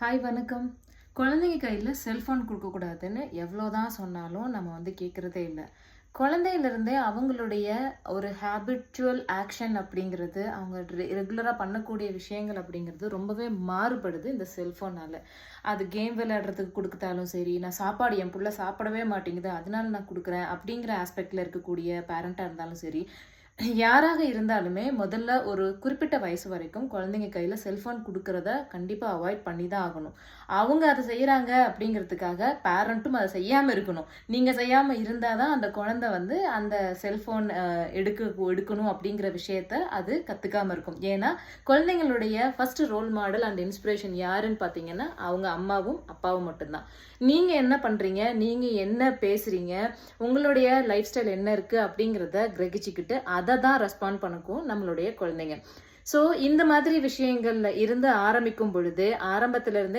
Hi வணக்கம். குழந்தைங்க கையில செல்ஃபோன் குடுக்கக்கூடாதுன்னு எவ்வளோதான் சொன்னாலும் நம்ம கேட்கிறதே இல்ல. குழந்தையிலிருந்தே அவங்களுடைய ஒரு ஹேபிச்சுவல் ஆக்ஷன் அப்படிங்கிறது, அவங்க ரெகுலரா பண்ணக்கூடிய விஷயங்கள் அப்படிங்கிறது ரொம்பவே மாறுபடுது இந்த செல்ஃபோனால. அது கேம் விளையாடுறதுக்கு குடுத்தாலும் சரி, நான் சாப்பாடு என் புள்ள சாப்பிடவே மாட்டேங்குது, அதனால நான் குடுக்குறேன் அப்படிங்கிற ஆஸ்பெக்ட்ல இருக்கக்கூடிய பேரண்ட்டா இருந்தாலும் சரி, யாராக இருந்தாலுமே முதல்ல ஒரு குறிப்பிட்ட வயசு வரைக்கும் குழந்தைங்க கையில செல்போன் குடுக்கறத கண்டிப்பா அவாய்ட் பண்ணி தான் ஆகணும். அவங்க அத செய்றாங்க அப்படிங்கிறதுக்காக பேரண்ட்டும் அத செய்யாம இருக்கணும். நீங்க செய்யாம இருந்தா தான் அந்த குழந்தை அந்த செல்போன் எடுக்கணும் அப்படிங்கிற விஷயத்த அது கத்துக்காம இருக்கும். ஏன்னா, குழந்தைங்களுடைய first role model and inspiration யாருன்னு பார்த்தீங்கன்னா, அவங்க அம்மாவும், அப்பாவும் மட்டும் தான். நீங்க என்ன பண்றீங்க? நீங்க என்ன பேசுறீங்க? உங்களுடைய லைஃப் ஸ்டைல் என்ன இருக்கு அப்படிங்கிறத கிரகிச்சுக்கிட்டு அத தான் ரெஸ்பாண்ட் பண்ணக்கும் நம்மளுடைய குழந்தைங்க. ஸோ இந்த மாதிரி விஷயங்கள்ல இருந்து ஆரம்பிக்கும் பொழுது, ஆரம்பத்துல இருந்தே